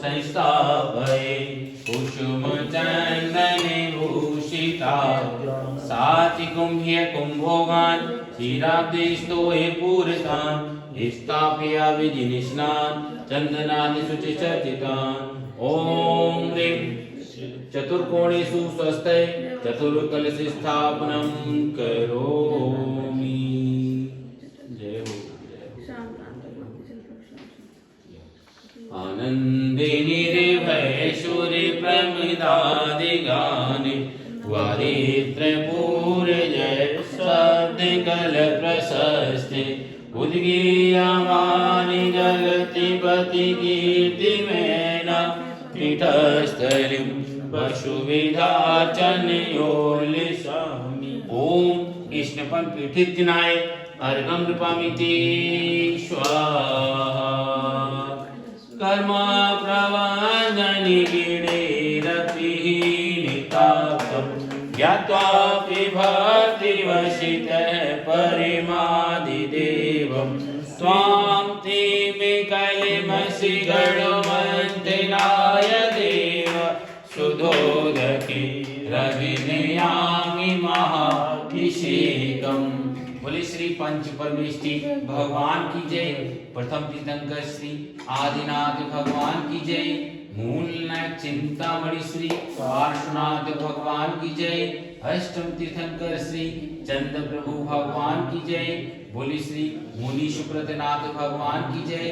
संस्थापये कुसुम चंदन भूषिता सातिकुंभ्य कुंभोगान क्षीराब्दे स्तोये पूरतान स्थापया विधिनिष्णान चंदनादि शुचिचर्चितान ओम ह्रीं चतुर्कोणेषु स्वस्ते चतुर्कलश स्थापनं करोमि। जय हो आनंदे निर्भयशूरि प्रमिदादिगाने वारित्र पूर्जय शब्द कल प्रशस्ते उद्गीयमानि जगति पति कीर्ति मेना पीठस्थलिं पशुविधाचनयोलिसामि ओम कृष्णपन पीठितनाय अर्घं नृपामिति स्वाहा कर्म प्रवन्दनि गिणेरपीनिताप्तं ज्ञात्वापि भक्तिवशितः परिमादिदेवं त्वां तिमिकलिमसि गणवन्दिनाय देव सुधोदके रविनयामि महाभिषेकम्। बोले श्री पंच परमेष्टि भगवान की जय। प्रथम तीर्थंकर श्री आदिनाथ भगवान की जय। मूल नायक चिंतामणि श्री पार्श्वनाथ भगवान की जय। अष्टम तीर्थंकर श्री चंद प्रभु भगवान की जय। बोले श्री मुनि सुब्रतनाथ भगवान की जय।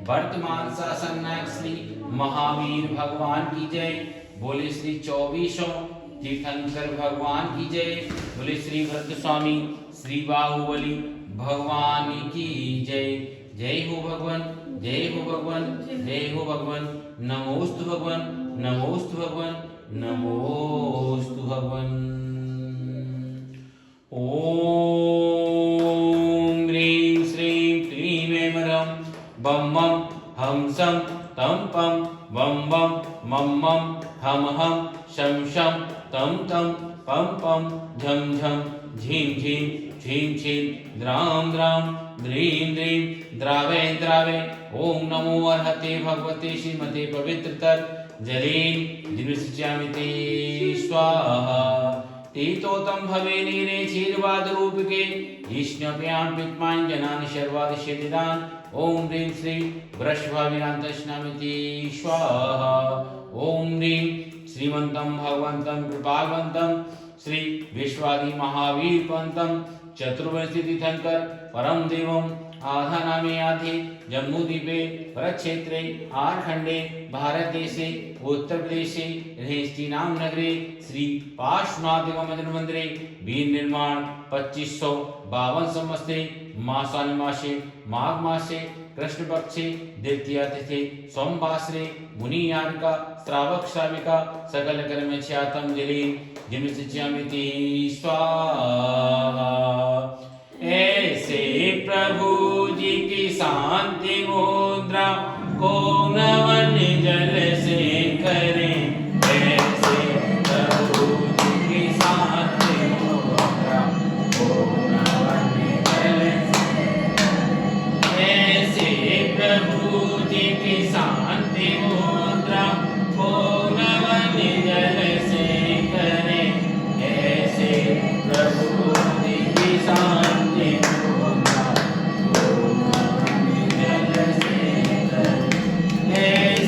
वर्तमान शासन नायक श्री महावीर भगवान की जय। बोले श्री 24 तीर्थंकर भगवान की जय। बोले श्री भरत स्वामी श्री बाहुबली भगवान की जय। जय हो भगवान, जय हो भगवान, जय हो भगवान। नमोस्तु भगवान, नमोस्तु भगवान, नमोस्तु भगवान। ओम ह्रीं श्रीं क्लीं ऐं ह्रं बम बम हम सम तम पम बम बम मम मम हम हम शम शम तम तम पम पम झम झम झीं झीं छीं छीं द्रां द्रां द्रीं द्रीं द्रावे द्रावे। ओम नमो अर्हते भगवते श्रीमते पवित्रतर जलेन दिनस्यामिते स्वाहा तीतोतम भवे नीरे क्षीरवाद रूपके ईष्ण्यप्यां पित्मान् जनानि शर्वादिशेदिदान। ओम ह्रीं श्री वृषभाविनान्तस्नामिति स्वाहा। ओम ह्रीं श्रीमन्तं भगवन्तं कृपावन्तं श्री विश्वादि महावीर पंतम चतुर्वर्षी तीर्थंकर परम देवम आधानामे आधे जम्मूद्वीपे परक्षेत्रे आरखंडे भारत देशे उत्तर प्रदेशे रहस्तीनाम नगरे श्री पार्श्वनाथ मंदिर मंदिरे वीर निर्माण 2552 संवत्सरे मासानि मासे माघ मासे कृष्ण पक्षे द्वितीय तिथि सोमवासरे मुनि यारिका श्रावक श्राविका सकल कर्म ख्यातम जलीन जिनस्यामिति स्वाहा। ऐसे प्रभु जी की शांति मुद्रा को नवन जल से करें। ऐसे प्रभु जी की शांति मुद्रा को नवन जल से। ऐसे प्रभु जी की शांति मुद्रा को नवन जल से करें। ऐसे प्रभु जी की शांति मुद्रा को नवन जल से करें।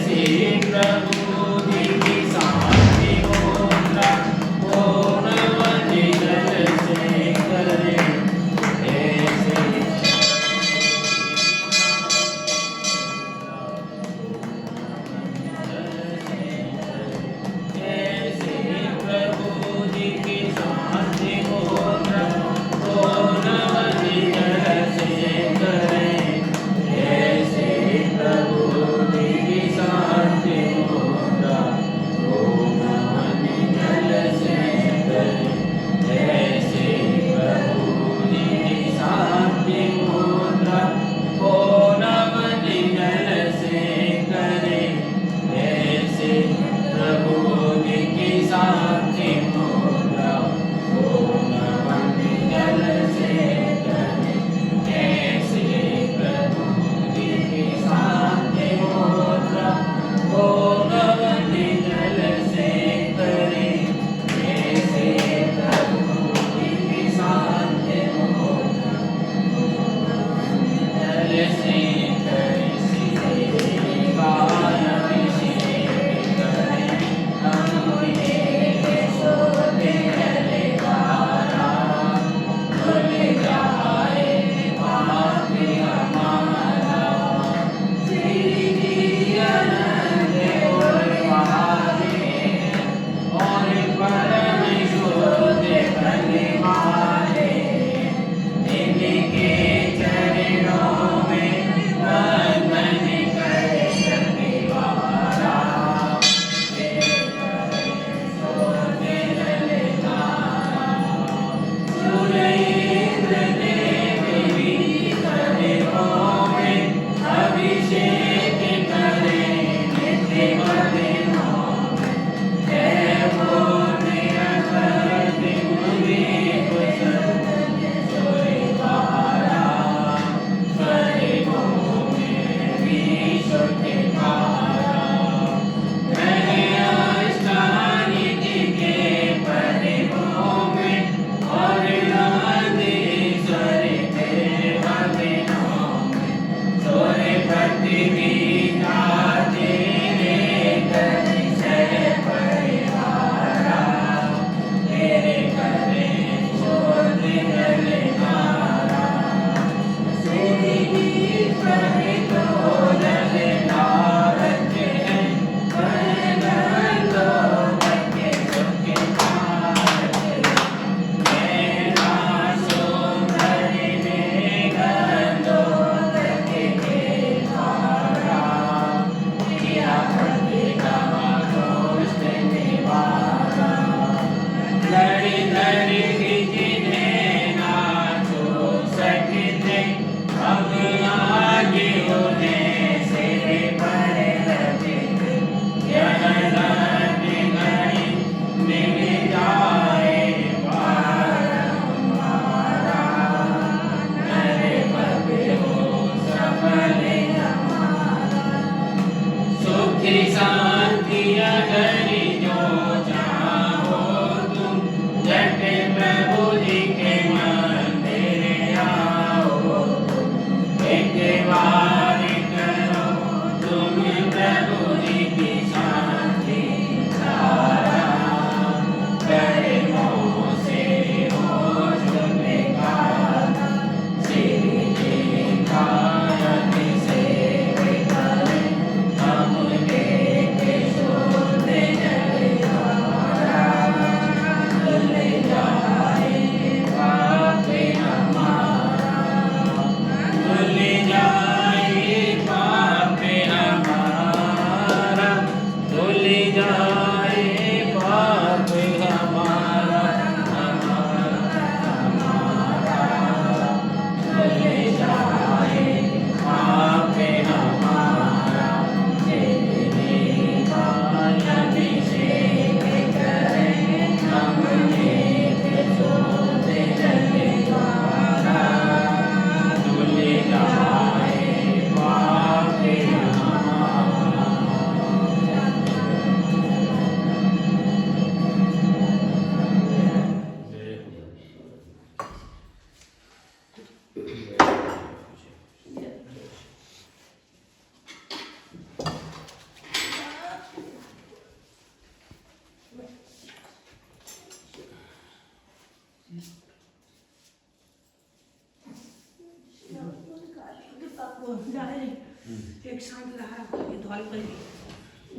शांत रहा ये धौल पर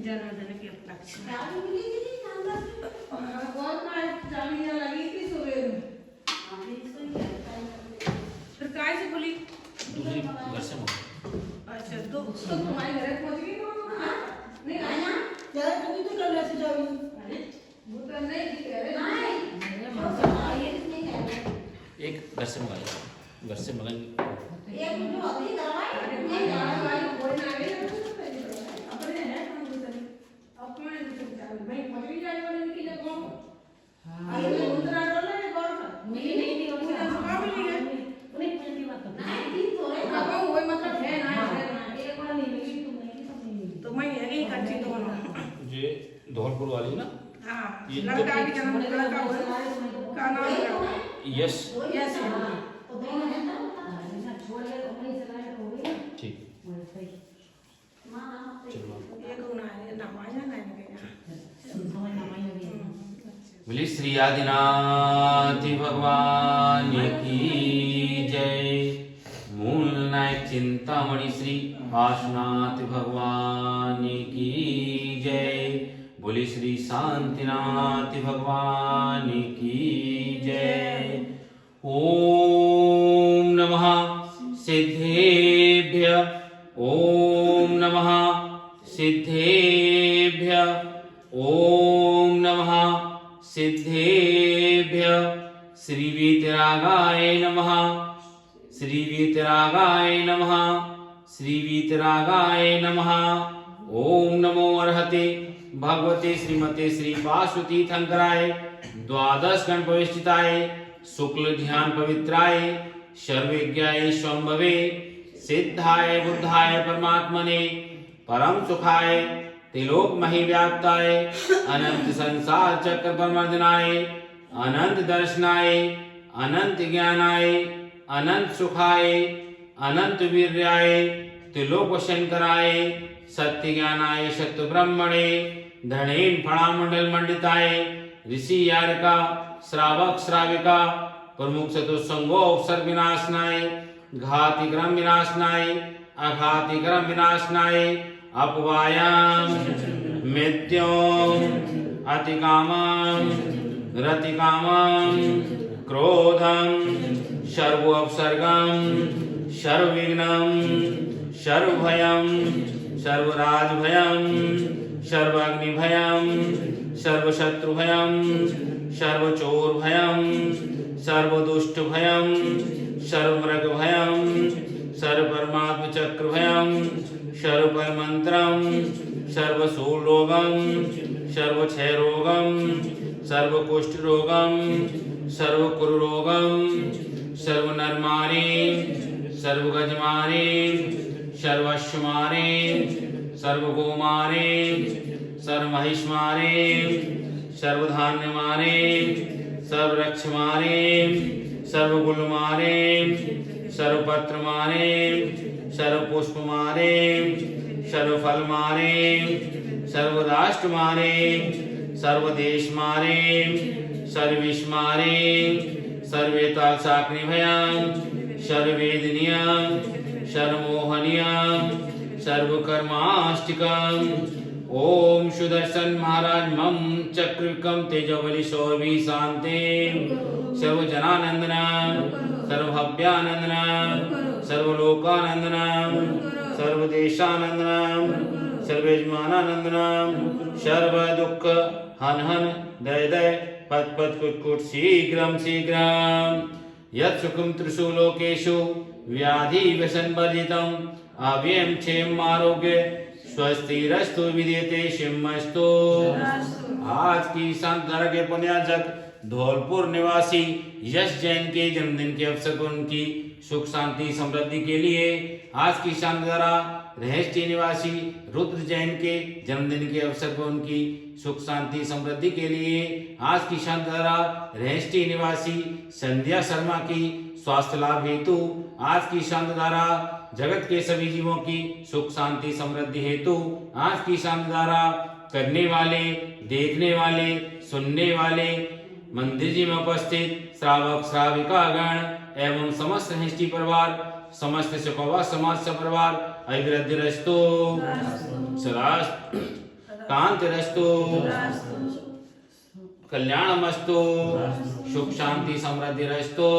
जनार्दन के उपलक्ष्य में बहुत जालियां लगी थी सुबह फिर काय से बोली दूसरी घर से मंगाई। अच्छा तो तुम्हारे घर पहुंच गई नहीं आया यार तुम तो कल ऐसे जाओगी वो तो नहीं कह रहे एक घर से मंगाई, घर से मंगाई। एक जो अभी करवाई नहीं भाई कोई ना आवे अपने है हम दूसरे अपने मैं पहुंच भी जाने वाले की जगह अरे उतना डोला है गौर मिली नहीं उनका कहां मिली है उन्हें पूछती बात नहीं तीन तो है कहां हुए मतलब है ना एक बार नहीं मिली तो मैं यही करती दोनों ये धौलपुर वाली ना? हां लड़का के जन्म लड़का हुआ का नाम है यस यस तो दोनों है ना छोड़ ले तो वहीं से लाइट हो गई ठीक। मां चलो एक गुना है नमाया नहीं गया समझ ना माई होगी बोले श्री आदिनाथ भगवान की जय। मूल नायक चिंतामणि श्री पार्श्वनाथ भगवान की जय। बोले श्री शांतिनाथ भगवान की जय। ओम नमः सिद्धेभ्य, ओम नमः सिद्धेभ्य, ओम नमः सिद्धेभ्य। श्री वीतरागाय नमः, श्री वीतरागाय नमः, श्री वीतरागाय नमः। ओम नमो अर्हते भगवते श्रीमते श्री पार्वती तीर्थंकराय द्वादश गण प्रविष्टिताय शुक्ल ध्यान पवित्राय सर्वज्ञाय स्वंभवे सिद्धाय बुद्धाय परमात्मने परम सुखाय त्रिलोक मही व्याप्ताय अनंत संसार चक्र प्रमर्दनाय अनंत दर्शनाय अनंत ज्ञानाय अनंत सुखाय अनंत वीर्याय त्रिलोक शंकराय सत्य ज्ञानाय सत्य ब्रह्मणे धनेन फणामंडल मंडिताय ऋषि यारिका श्रावक श्राविका प्रमुख चतुसंगो अवसर विनाशनाय घाति क्रम विनाशनाय अघाति क्रम विनाशनाय अपवायाम मृत्युम अतिकामम रतिकामम क्रोधम सर्व अपसर्गम सर्वविघ्नम सर्वभयम सर्वराजभयम सर्वाग्निभयम सर्वशत्रुभयम सर्वचोरभयम सर्वदुष्टभयम सर्वमृगभयम सर्वपरमात्मचक्रभयम सर्वपरमंत्रम सर्वशूलरोगम सर्वक्षयरोगम सर्वकुष्ठरोगम सर्वकुरुरोगम सर्वनरमारी सर्वगजमारी सर्वश्वमारी सर्वगोमारी सर्वमहिषमारी सर्वधान्यमारी सर्वरक्षमारी सर्वगुलमारी सर्वपत्रमारी सर्वपुष्पमारी सर्वफलमारी सर्वराष्ट्रमारी सर्वदेशमारी सर्विष्मारी सर्वेताक्षाग्निभयं सर्ववेदनीयं सर्वमोहनीयं सर्वकर्माष्टिकम्। ओम सुदर्शन महाराज मम चक्रविक्रम तेजोबली सौरभी शांति सर्वजनानंदनम सर्वभव्यानंदनम सर्वलोकानंदनम सर्वदेशानंदनम सर्वयजमानानंदनम सर्व दुख हन हन दय दय पत पत कुट कुट शीघ्रम शीघ्रम यत् सुखम त्रिषु लोकेषु व्याधि व्यसन वर्जितम अव्ययम क्षेम आरोग्य स्वस्तिरस्तु विद्यते शिवमस्तु। आज की संत धरा के पुण्याजक धौलपुर निवासी यश जैन के जन्मदिन के अवसर पर उनकी सुख शांति समृद्धि के लिए आज की संत धरा रहस्टी निवासी रुद्र जैन के जन्मदिन के अवसर पर उनकी सुख शांति समृद्धि के लिए आज की संत धरा रहस्टी निवासी संध्या शर्मा की स्वास्थ्य लाभ हेतु आज की संत धारा जगत के सभी जीवों की सुख शांति समृद्धि हेतु आज की संत धारा करने वाले देखने वाले सुनने वाले मंदिर जी में उपस्थित श्रावक श्राविका गण एवं समस्त हृष्टि परिवार समस्त सुखवा समाज परिवार अभिवृद्धिरस्तु सदा कांतिरस्तु कल्याणमस्तु सुख शांति समृद्धिरस्तु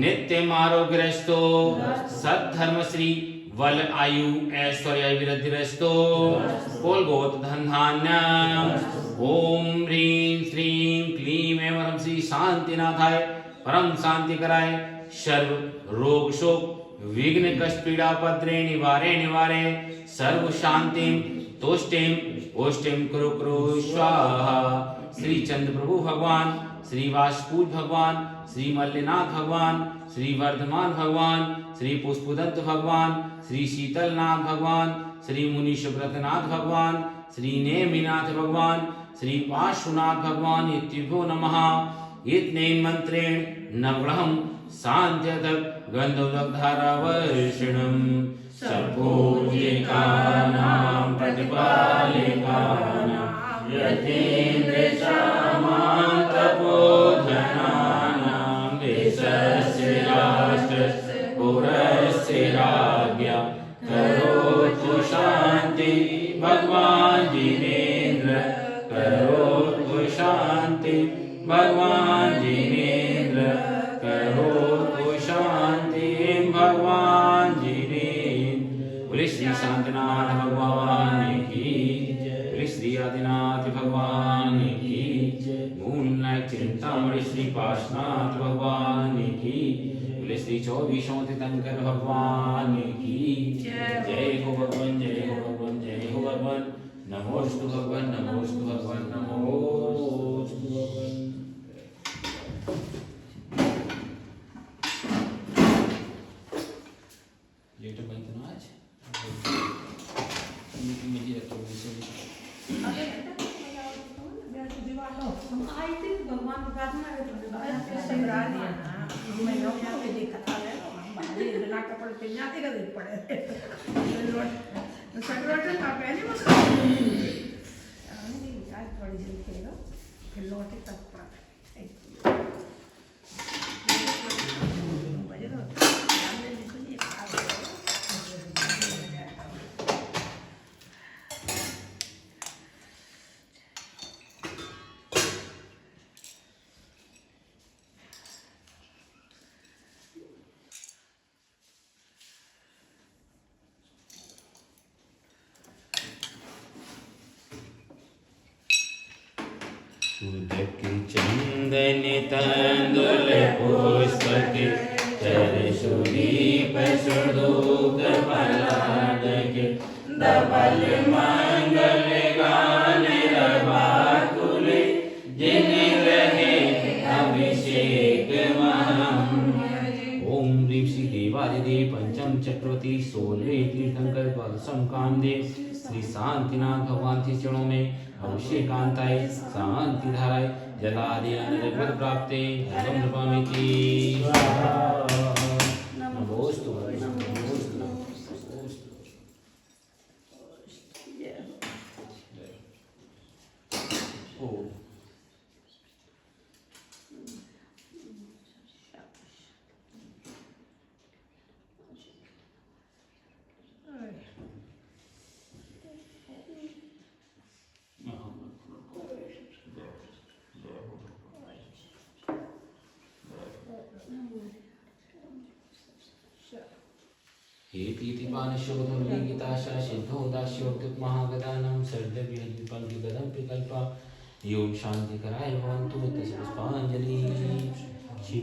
नित्यम आरोग्यरस्तु सद्धर्म श्री वल आयु ऐश्वर्य अभिवृद्धिरस्तु कुल गोत्र धन धान्य ओम ह्रीं श्रीं क्लीं एवं परम श्री शांतिनाथाय परम शांति कराय सर्व रोग शोक विघ्न कष्ट पीड़ा पद्रे निवारे निवारे सर्व शांति तुष्टिम ओष्टिम कुरु कुरु स्वाहा। श्री चंद्र प्रभु भगवान, श्री वासुपूज भगवान, श्री मल्लिनाथ भगवान, श्री वर्धमान भगवान, श्री पुष्पदंत भगवान, श्री शीतलनाथ भगवान, श्री मुनि सुब्रतनाथ भगवान, श्री नेमिनाथ भगवान, श्री पार्श्वनाथ भगवान इत्युभ्यो नमः। इतनेन मंत्रेण नवग्रहं शान्त्यतः गन्धोदकधारावर्षिणं सर्वपूज्यकानां प्रतिपालकानां यतीन्द्रशामां तपोधनानां देशस्य राष्ट्रस्य पुरस्य राज्ञा करोतु शान्ति भगवान् जिनेन्द्र करोतु शान्ति भगवान् जिनेन्द्र करोतु शान्ति भगवान् जिनेन्द्र। बोले श्री शांतिनाथ भगवान की जय, बोले श्री आदिनाथ भगवान की जय, मूलनायक चिंतामणि श्री पार्श्वनाथ भगवान की, बोले श्री 24 तीर्थंकर भगवान की जय। जय हो भगवान, जय हो भगवान, जय हो भगवान। नमोस्तु भगवान, नमोस्तु भगवान, नमोस्तु भगवान। लेटर बंद करना आज मुझे रखो आई थी भगवान को प्रार्थना है तो शिवरा लिया ना मैं लोग यहाँ पे देखा था बाहर बिना कपड़े पहने आते का देख पड़े सकरोटे का पहने मत आज थोड़ी जल्दी खेलो फिर लौटे तब पड़ा बजे तो सामने निकलिए सुदक चंदन तंदुल पुष्पक चर सुदीप सुदूक पलादक दबल मंगल गान रवाकुल जिन रहे अभिषेक महम। ओम ह्रीं श्री देवादिदेव पंचम चक्रवर्ती 16 तीर्थंकर द्वादशम कामदेव श्री शांतिनाथ भगवान के चरणों में अभिषेकांताय शांति धाराय जलादि अनिर्वृत प्राप्ते अहं नमामि। नमोस्तु नमोस्तु नमोस्तु। ओ हे पीतिपानशोधुर्लिखिताशा सिद्धो दास्योक्तमहागदानां सर्वविहद्विपल्किगदं विकल्पा योग शांति कराय भवन्तु तस्य पुष्पांजलि।